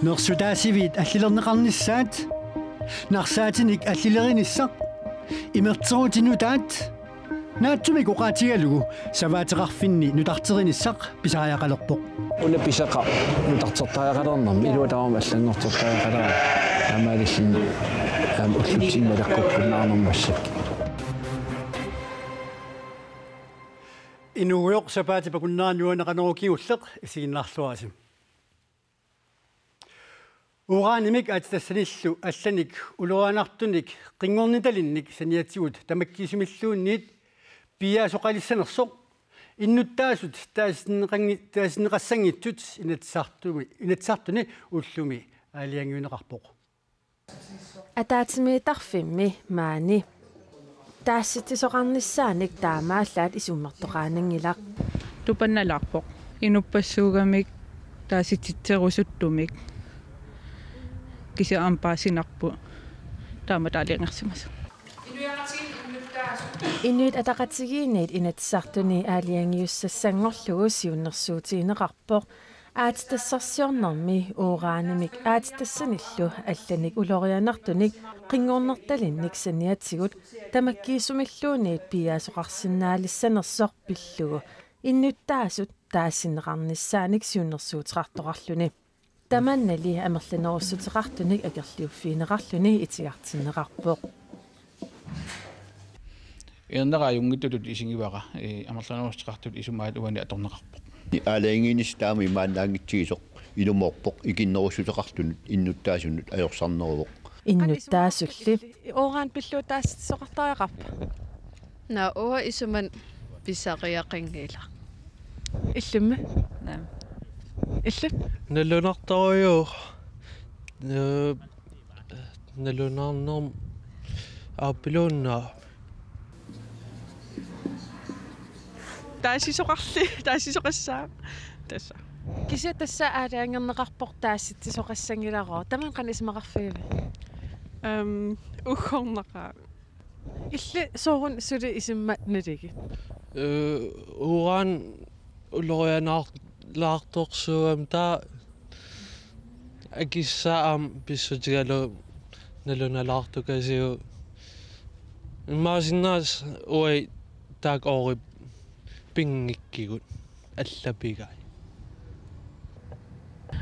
Norsutaasivit allilernеқарниссаат нарсаатиник аллилеринissaq имертеруутинутаат наатсумик оқаатигалугу саваатеқарфинни нутартеринissaq писариақалерпоқ уна писақа нутартертариақалернэрми илуатаама аллангортертариақалера амаалиллин уллутсиммалаққуккунаарнэрмассак инуйоқ сапаатипакуннааниуанеқанерукиуллеқ исигиннаарлуарасим уранимик атассаниллу алланик улуаанартуник қингорниталинник саниатсигут тамаккисумиллуунниит пиаасоқалиссанерсоқ иннуттаасут таасинеқассангитсут инатсартуни уллуми аалиангиунеқарпоқ атаатимиитарфимми маани таасситисоқарниссааник таамааллаат исуммертоқаанангилақ тупанналаарпоқ инуппассуугамик тааситситсерусуттумик киса ампаасинарпу тааматаалиангерсимас инуит атақатигиинит инатсартуни аалиангиуссассангорлугу сиуннэрсуутиинеқарпоқ аатитассарсиорнэрми уураанимик аатитассаниллу алланик улорианартуник қингорнерталинник саниатсигут тамаккиисумиллуунит пиаасоқарсинаалиссанерсоқ пиллугу иннуттаасут таасинеқарниссааник сиуннэрсуутеқарторарлуни таманнали амерланеруссутеқартуник акерлиуффиинеқарлуни итигартиннеқарпоқ Ennaqa jungittutut isingivara amerlanerustaqartut isumaat uani atorneqarpoq. Аалаангинис таами мааннаангитсигисоq илумоорпоq икиннерусутеқартунут иннуттаасунут аёрсарнеруоq. Иннуттаасулли оораан пиллуутаассоқартариақарпа. На оо исуман писсариақингила. Иллумма. Наам. Илла. Налунарторюу налунарнерм аапилуунна таасисоқассаа тасса кися тасса аалаангернеқарпор таасситсисоқассангиларо таман қанисмақарфиви ухорнеқаа илли соорун сули исиммат налиги ураан улорианаарлаарторсуам таа акиссаам писсутигалу налуналаартукасиу имаасиннаас уай таак ори пингиккигут аллапигай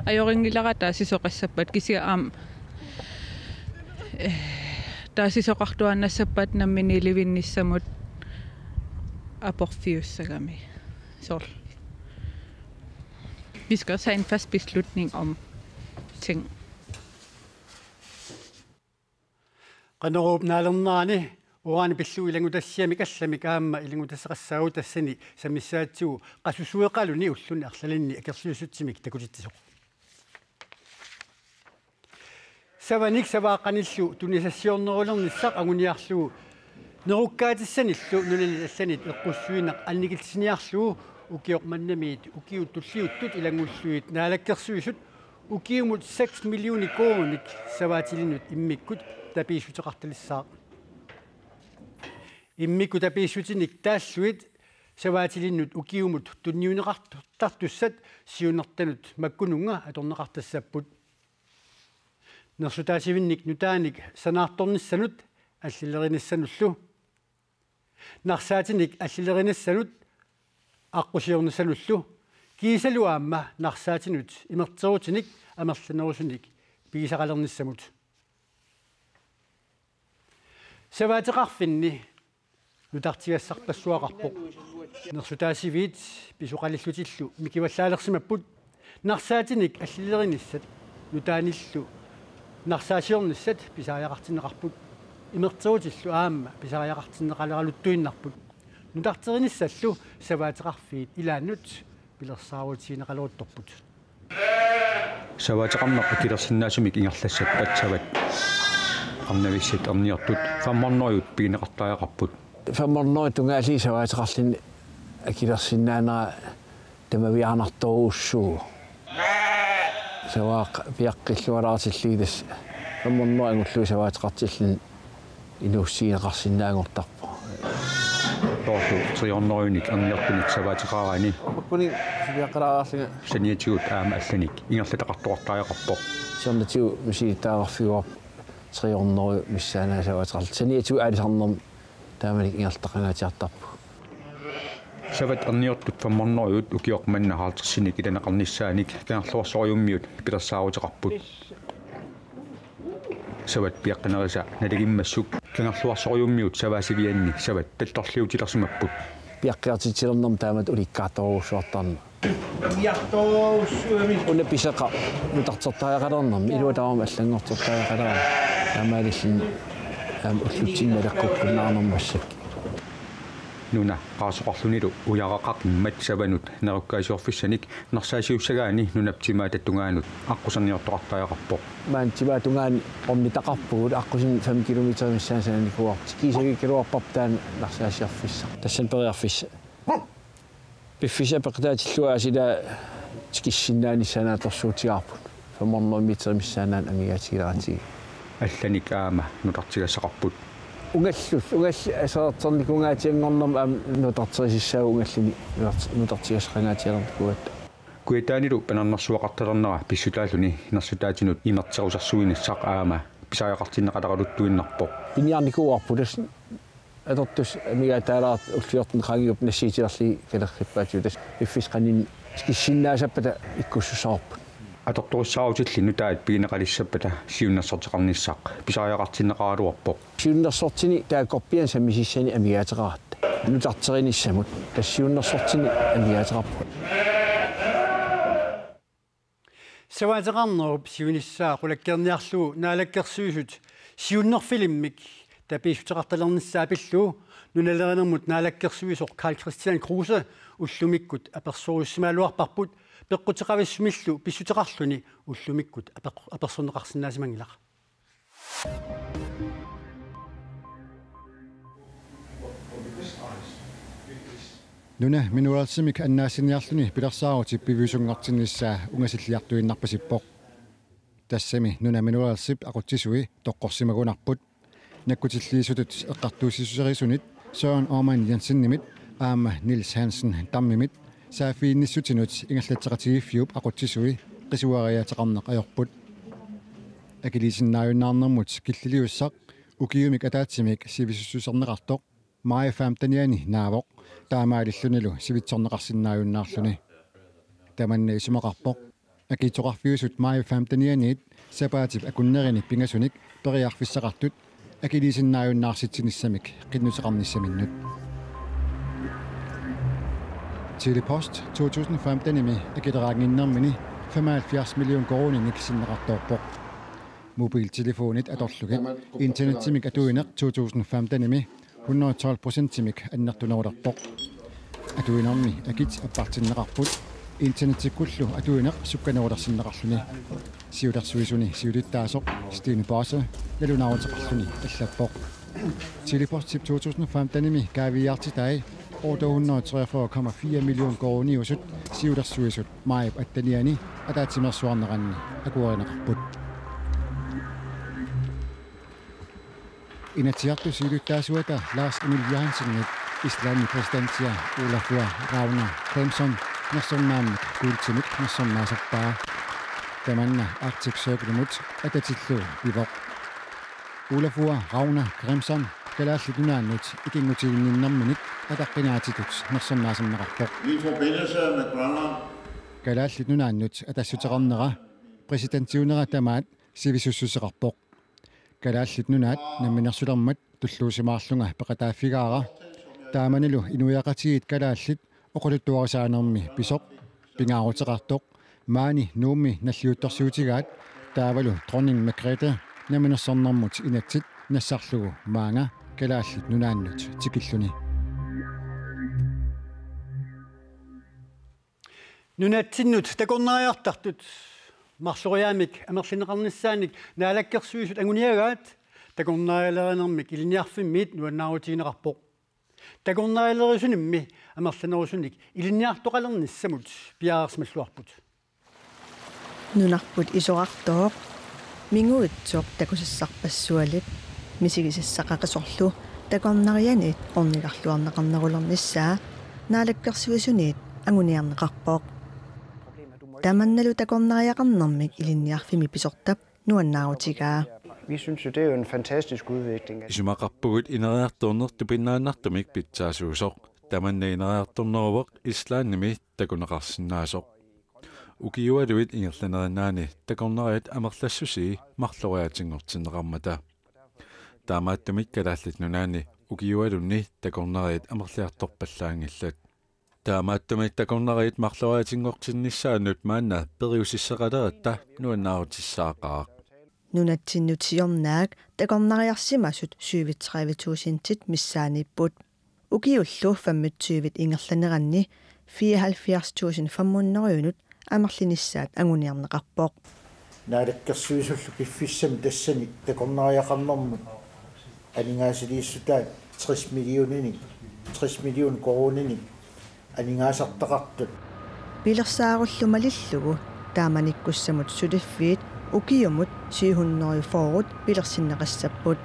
ajoriнгилара таасисоқассаппат кисиа аам таасисоқартуаннассаппат наммини ливинниссамут апорфиуссагами сор vi skal også have en fast beslutning om ting. Qanneruupnaalernaani uaani pillu ilangutassiamik allamik aamma ilangutassaqassaagu tassani samissaatigu qasusueqaluni ulluni arlalinni akersiusutsimik takutittisoq. Savanik savaaqanillu tunisassiornerulernissaq anguniarlugu nerukkaatissanillu nunani allanit eqqussuinaq annikilsiniarlugu ukiormannamiit ukiut tulliuttut ilangulluit naalakkersuisut ukiumut 6 millioni kronik savaatilinut immikkut tapiisuteqartalissaaq immiku tapiissutinik taassuit savaatilinnut ukiumut tunniuneqartartussat siunertanut makkununga atorneqartassapput nersutaasivinnik nutaanik sanaartornissanut allilerinissanullu narsaatinik allilerinassanut аққусиорнасалуллу киисалуаамма нарсаатинут имертерутиник амерланерусуник пигисақалерниссамут саваатеқарфинни нутартигассартассуақарпоқ нерсутаасивиит писуқалиллутиллу микиваллаалерсимаппут нарсаатиник аллилериниссат нутааниллу нарсаасиорниссат писариақартинеқарпут имертерутиллу аама писариақартинеқалералуттуиннарпут нутартериниссаллу саваатеқарфиит илааннут пилерсааруутиинеқалуутторпут саваатеқарнақ килерсиннаасумик ингерлассат атсават арнависсат арниартут фамморнориут пигинеқартариақарпут фамморнори тунгаали саваатеқарлин акилерсиннаанера тамавиарнарторууссуу саваақ пиаққиллуалаартиллигидас фамморнори ангуллуу саваатеқартиллин инуссиинеқарсиннаангортарпо тоорту триорнеруник арниартуник саваатеқарани маккуни сиаққалааарлига саниатигут аама алланик ингерлатеқартуартариақарпоқ сиорнатиу мисилитаагорфигуап 300 миссаанаасаватерлу саниату аалисарнерм тааманик ингертақангаатиартарпу сават арниортут фамморнориут укиоқманна хаалтерсиник иланеқарниссааник каарлуарсориуммиут пилерсаарутеқарпут сават пиаққинериса налигиммассук кангарлуарсориуммиут саваасивианни сават талторлиутилерсимаппут пиаққиартитсилернерм таамат уликкаатороусуартарна уна писақа нутартертаақалернерм илуатаама аллангортертаақалера таамаалиллин уллутсинналеққуккунаарнермассак нуна qaasuqarlunilu ujaraqaqimmat savanut nerukkaasiorfissanik nersaasiusagaani nunaptimaa tattungaanut aqqusarniortoqartaaqarpoq маантима тунгаани омнитақарпугут аққусин 5 километр миссаасааникуарти кисагиккилуарпаптаан нарсаасиарфисса тассан периарфисса пиффиса пеқтаатиллуаасила тикиссиннааниссанааторсуутигарпут 500 метр миссаанаан амигаатигиларатиги алланик аама нутартигасақарпут унгал асаартэрникунгаатиангорнерм нутартерисиссаа унгаллини нутартигасақангаатиалерникуат куитаанилу панарнэрсуақарталернера писсутааллуни нерсутаатинут имертерусарсуинissaq аама писаақартиннеқаларалуттуиннарпоқ пиниарникуарпулас атортус амигаатаалаат уллиортен қангиуп нассиитиарли калерриппаатиутас иффисқанин киссиннаасаппата иккуссусаарпут аторторуссааутилли нутаат пигинеқалиссаппата сиуннерсортеқарниссаақ писаақартиннеқаралуарпоқ сиуннерсортини таакорпиан саммисиссани амигаатераат нутартериниссамут тассиуннерсортини амигаатерарпут саваатеқарнеруп сиунissаа қулаккерниарлуу наалаккерсуисут сиуннерфилиммик тапиисутеқарталерниссаа пиллуу нуналеринермут наалаккерсуисоқ Карл Кристиан Крусе уллумиккут аперсоруссимаалуарпарпут пеққутеқависсумиллу писсутеқарлуни уллумиккут аперсонеқарсинаасимангилақ нуна минуалсимик аннаасиниарлуни пилерсаарути пивисунгартинниссаа унгасиллиартуиннарпасиппоқ тассами нуна минуалсип ақутсисуи тоққорсимагунарпут наккутиллиисутут эққартуусисусерисунит Søren Orman Jensen-nimit аама Нилс Хансен таммимит саафиинниссутинут ингаллатсеқатигиффиуп ақутсисуи қисуариатеқарнеқ аёрпут акилисиннааюннаарнэрмут киллилиуссақ укиумик атаатсимик сивиссусернеқартоқ Май фамтаниани наавоқ таамаалиллунилу сивитсорнеқарсиннааюннаарлуни таманна исумақарпоқ акитоқарфиусут Май фамтанианиит сапаатип акуннериник пингасуник периарфиссақартут акилисиннааюннаарситсиниссамик қиннусеқарниссаминнут Telepost 2015-ими акилераангиннэрмини 75 миллион корони никсиннеқарторпоқ мобилтелефонит аторлугит интернеттимик атуинеқ 2015-ими 112%-имик аннертунерулерпоқ атуинерми акит аппартиннеқарпут интернеттиккуллу атуинеқ сукканерулерсиннеқарлуни сиулерсуисуни сиулиттаасоқ Stine Bosse налунаарутеқарлуни аллаппоқ Telepost 2015-ими кавиартитай 843,4 миллион корониусут сиулерсуисут маип аттаниани атаатимерсуарнеранни акуаринеқарпут инатиарту сиулуттаасуата Lars Emil Johansen Islami præsidentия Olafur Ragnar Clemson нерсорнаамик куултимик нерсорнаасарпаа таманна Arctic Circle-мут ататиллу пивоқ Olafur Ragnar Clemson калаалликунааннут икингутигиннэрминик атаққинаатитут нерсорнаасамнеқарпоқ I forbindelse med Grønland калаалликунааннут атассутеқарнера præsidentiunera тамаат сивисуссусеқарпоқ калааллитнунаат намминерсулермат туллуусимаарлунга пеқатааффигаара тааманилу инуяқатигит калааллит оқулуттуарисаанерми писоқ пингаарутеқартоқ маани нуумми наллиутторсуутигаат таавалу дронning Margrethe намминерсорнэрмут инатсит нассарлугу маанга калааллит нунааннут тикиллуни нунатсиннут такорнариартартут марсориаамик амерлинеқарниссааник наалаккерсуисут агуниагаат такорнариалеринермик илиниарфиммиит нуаннаарутигинеқарпоқ такорнариалерисунимми амерлинерусуник илиниартоқалерниссамут пиаарсмаллуарпут нунарпут исоқартоо мингуитсоқ такусиссарпассуалит мисигисиссақақисорлу такорнарианит орниларлуарнеқарнерулерниссаа наалаккерсуисуниит агуниарнеқарпоқ Таманналу такорнариақарнэрмик илинниарфими писортап нуаннаарутигаа. Vi synes jo, det er jo en fantastisk udvikling. Исумақарпугут инериарторнер тупиннааннартумик питсаасуусоқ таманнаинериарторнеруоқ ислаанними такунеқарсинаасоқ укиуалуит ингерланеринаани такорнериат амерлассуси марлориатингортинеқармата таамааттумик калааллит нунаани укиуалунни такорнериат амерлиарторпаллаангиллат таамааттумик такорнериат марлориатингортиннissaанут маанна периусиссеқалератта нуаннаарутиссаақаа нунатсиннутиорнаак такорнариарсимасут 73000 миссааниппут укиуллу 25 ингерланеранни 74500 амерлинissaat агуниарнеқарпоқ наалаккерсуисуллу пиффиссами тассани такорнариақарнэрмут анингаасилииссутаат 60 миллион коронини анингаасартақартут пилерсааруллумалиллугу тааманиккуссамут сулиффиит укиумут 700 форут пилерсиннеқассаппут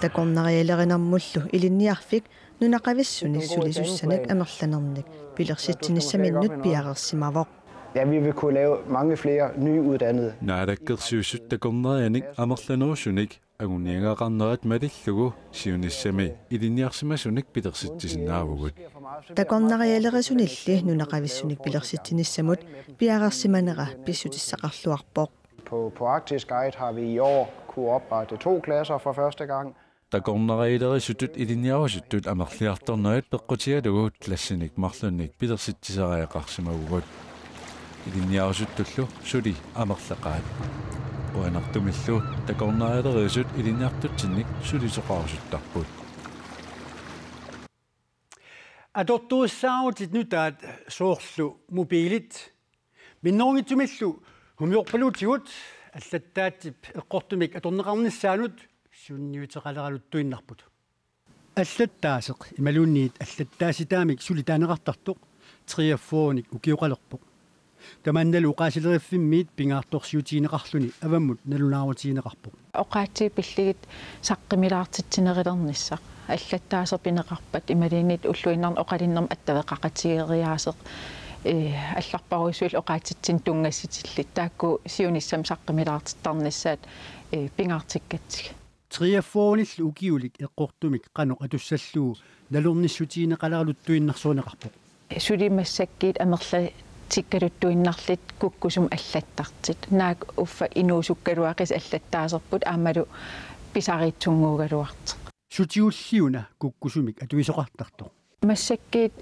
такорнариалеринармуллу илинниарфик нунақависсуни сулисуссанак амерланерник пилерситсиниссаминнут пиарерсимавоқ. Ja, vi vil kunne lave mange flere nyuddannede. Naadakkersuusut takornerianik amerlanerussunik aguniangaqarnerat malillugu siunissami ilinniarsimasunik pilersittisinaavugut. Takornarialeresunilli nunaqavissunik pilersittinissamut piarersimanera pissutissaqarluarpoq. På Arktisk Guide har vi i år kunne oprette 2 klasser for første gang. Takornarialerisutut ilinniarusutut amerliartornerat peqqutialugu klassinik marlunnik pilersittisariaqarsimavugut. Ilinniarusuttullu suli amerlaqaat uanartumillu takornarialerisut ilinniartutsinnik sulisoqarusuttarput adortuussaarutit nutaat soorlu mobiilit minnorngittumillu humiorpaluutigut аллаттаатип эққортумик аторнеқарнissaanут сунниутеқалералуттуиннарпут аллаттаасеқ ималуунниит аллаттааситаамик сулитаанеқартартоқ триаффооник укиоқалерпоқ таманналу уқаасилериффиммиит пингаарторсиутиинеқарлуни аваммут налунаарутиинеқарпоқ оqaati пиллигит саққимилаартитсинерилерниссақ аллаттаасер пинеқарпат ималиинит уллуиннарн оқалиннерм аттавеқақатигериаасеқ алларпаруисуил оqaatitsin тунгасситиллит таакку сиуниссам саққимилаартиттарниссаат пингаартиккатсиг триаффоониллу укиулик эққортумик қано атуссаллуу налуорниссутиинеқалералуттуиннарсуунеқарпоқ сулимассаккиит амерла тиккалуттуиннарлит куккусум аллаттартит наак уффа инуусуккалуақис аллаттаасерпут аамалу писариитсунгуугалуарт сутиуллиуна куккусумик атуисоқартартоқ массаккиит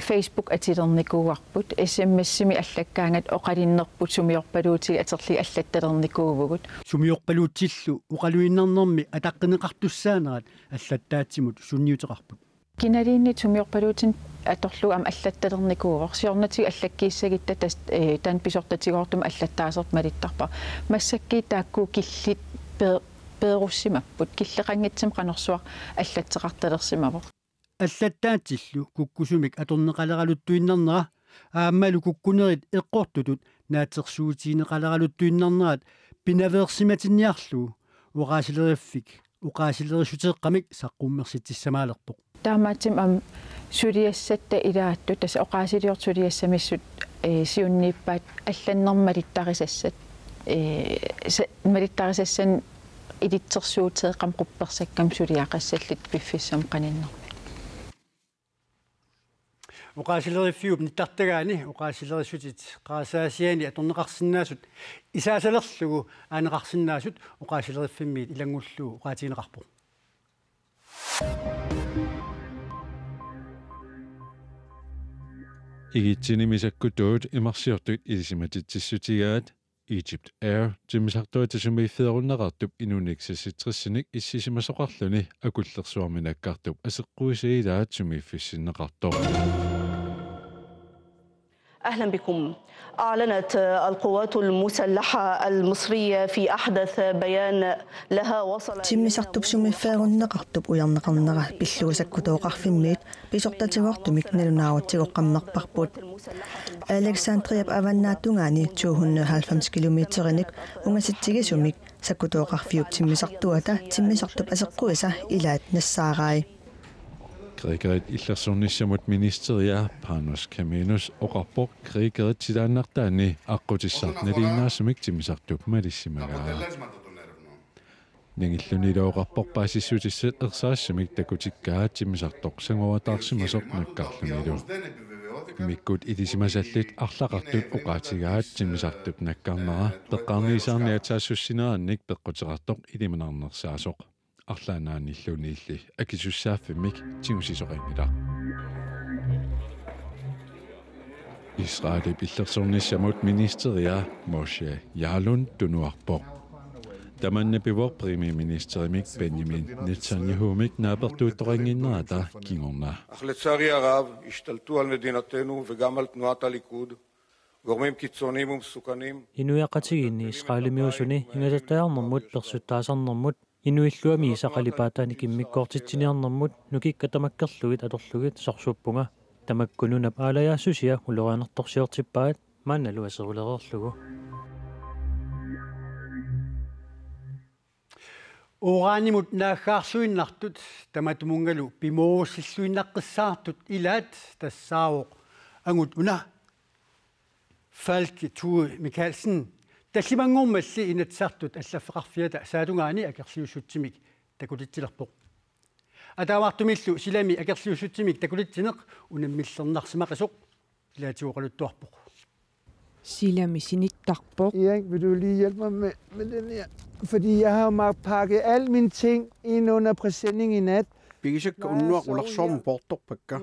Facebook атилерникууарпут SMS-ми аллаккаангат оқалиннерпут сумиорпалуутиги атерли аллатталерникуувгут сумиорпалуутиллу уқалуиннернэрми атаққинеқартуссаанерат аллаттаатсимут сунниутеқарпут киналиинни сумиорпалуутин аторлу ам аллатталерникуувор сиорнатиг аллаккииссагитта тас таан писортатигоортум аллаттаасерт малиттарпа массаккиит таакку киллит пееруссимаппут киллеқангитсам қанерсуар аллаттеқарталерсимавор аллаттаатиллу куккусумик аторнеқалералуттуиннарнера ааммалу куккунерит эққортутут наатерсуутиинеқалералуттуиннарнерат пинаверсиматинниарлу уqaасилериффик уqaасилерисутеэққамик саққуммерситсамаалерпоқ таамаатим ам сулиассатта илаатту тас оqaасилиортсулиассамиссут сиуннииппаат алланнэрмалиттарисассат малиттарисассан илитсерсуутеэққам қупперсаккам сулиақассаллит пиффиссам қаниннер уqaасилериффиуп ниттартагаани уqaасилерисутит qaasаасиани аторнеқарсинаасут исаасалерлугу аанеқарсинаасут уqaасилериффиммиит илангуллуу уqaатиинеқарпо игитсинимисаккутуут имарсиортуит илисиматитсиссутигаат Egypt Air тимисартуатасумииффееруннеқартуп инуниксасситриссиник иссисимасоқарлуни акуллерсуарминаккартуп асеққуисаилаат сумииффиссиннеқартоо أهلا بكم. أعلنت القوات المسلحة المصرية في أحدث بيان لها وصل تيمسارتوب سوميفاغوننقартуп уярнеқарнера пиллуусаккутооқарфиммиит писортатигоортумик налунааруттигоққаммерпарпут Александриап аваннаатунгаани 290 километериник унгаситсигисумик саккутооқарфиуп тиммисартуата тиммисартуп асеққуиса илаат нассаарай Krigerit иллерсорниссамут министериа Panos Caminus oqarpoq krigerit silaannartaani aqqutissarnaliinnaasumik timisartup malissimagaara ningillunilooqarpoq paasissutissat ersaassumik takutikkaat timisartoq sanguataarsimasoq nakkaarlunilu mikkut idisimasallit арлақартут оqaatigaat timisartup nakkaarnera peqqaarniisaarniataasussineraannik peqqutiqartoq ilimanarnersaasоq арлаанааниллуниилли акисуссааффимик тигусисоқингила Israeli иллерсорниссамут министериа Moshe Yaalon tunuarpoq tamanna pivor premierministerimik Benjamin Netanyahu'mik naapertuuttoqanginnerata kingorna אך לצערי הרב השתלטו על מדינתנו וגם על תנועת הליכוד גורמים קיצוניים ומסוכנים Inuiaqatigiinni Israelimiusuni hingasataarnermut persuttaasarnermut Inuilluami isaqalipaataani kimmikkoortitsiniarnermut nukikkatamakkerlugit atorlugit sorsuuppunga tamakkununap aalajaassusia ulorianertorsiortippaat maannalu aserulererlugu Oranimut naakhaarsuinnartut tamatumungalu pimoosilluinnaqqissaartut ilaat tassaavoq angut una Falk Tue Mikkelsen таллимангууммалли инатсартут аллаффеқарфиата саатунгаани акерлиуссутсимик такулитсилерпоқ атаавартумиллу силами акерлиуссутсимик такулитсинеқ унаммиллернарсимақасоқ илаатиуқалуттуарпоқ Silami sinittарпоқ Erik, vil du lige hjælpe mig med den her? Fordi jeg har jo pakket alle mine ting ind under præsending i nat. Pigisakka unnuaq ularsormu portorpakka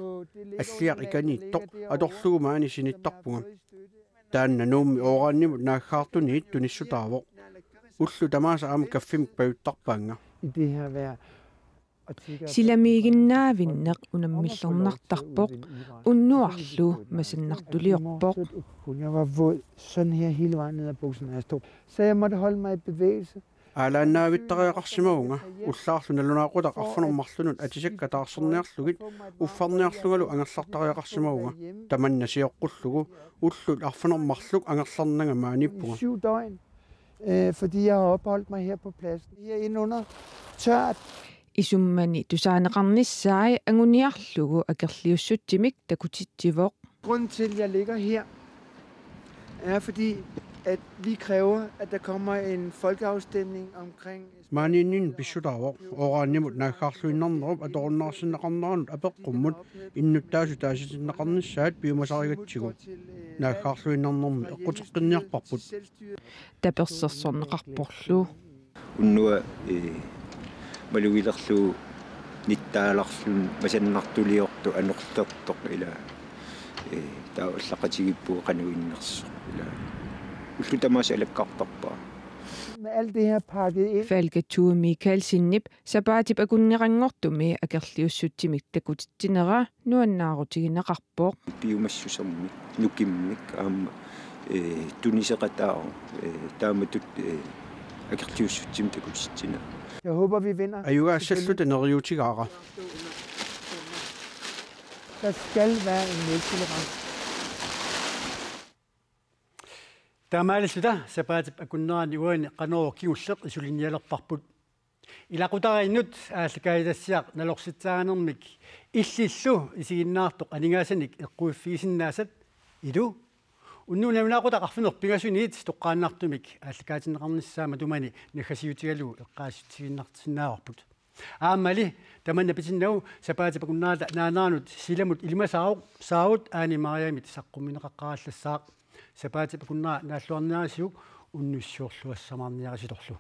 аллиақиканиитtoq аторлугумаани синиттарпунга таанна нуумми оорааннимут нааггаартуниит туниссутаавоq уллу тамааса аама каффимик паюттарпаанга I det her vejr. Silamiiginnaavinneq unammillernertarpoq unnuarlu masannartuliorpoq Jeg var våd sådan her hele vejen ned ad bukserne, jeg stod. Så jeg måtte holde mig i bevægelse. алааннаавиттариақарсимауга уллаарлу налунаақутақ арфунермарлунут атисаккатаарсерниарлугит уффарниарлугалу ангерлартариақарсимауга таманна сиоққуллугу уллут арфунермарлук ангерларнага мааниппуга 7 døgn, fordi jeg har opholdt mig her på pladsen. Herinde under tørt. Isummani tusaaneqarnissaai anguniarlugu akerliussuttimik takutittivoq Grunden til, at jeg ligger her, er fordi, at vi kræver, at der kommer en folkeafstemning omkring... maaninnin pissutaavoq ooraannimut naaggaarluinnarnerup atorunnaarsinneqarneranut apeqqummut innuttaasu taasitinneqarnissaat piumasarigatsigu naaggaarluinnarnermi eqqutiqqinniarparput tapersersorneqarporlu unnua maluilerlu nittaalarlun masannartuliortu anorlertoq ila taa ullaqatigippu qanuinnerso ila ullu tamaasa alakkartarpa Med alt det her pakket ind. Falk Tue Mikkelsinnip sapaatip akunnerangortumi akerliussuttimik takutittinera nuannaarutigineqarpoq piumassusermi nukimmik aama tuniseqataa taamatut akerliussuttim takutittina Jeg håber, vi vinder. аюгаассаллута нериутигаара Der skal være en nultolerance. таамааллута сапаатип акуннерани уани qanoro kigullеq isulinnialerparput илақутарииннут ааллакаилассиақ налорситсааанермик иллиллу исигиннаартоқ анингаасаник эққуиффигисиннаасат илу уннуунаминаақутақарфинер пигасуниит тоққааннаартумик ааллакаатиннеқарниссаама тумани нахасиутигалу эққаасутсигиннартсиннааварпут аамали таманна питиннау сапаатип акуннаата наанаанут силамут илмасаауқ саут аани мариамит саққумминеқаққараллассаақ сапаатип акуннаа нааллуарниарисиук уннуссиорлуассамаарниариситорлу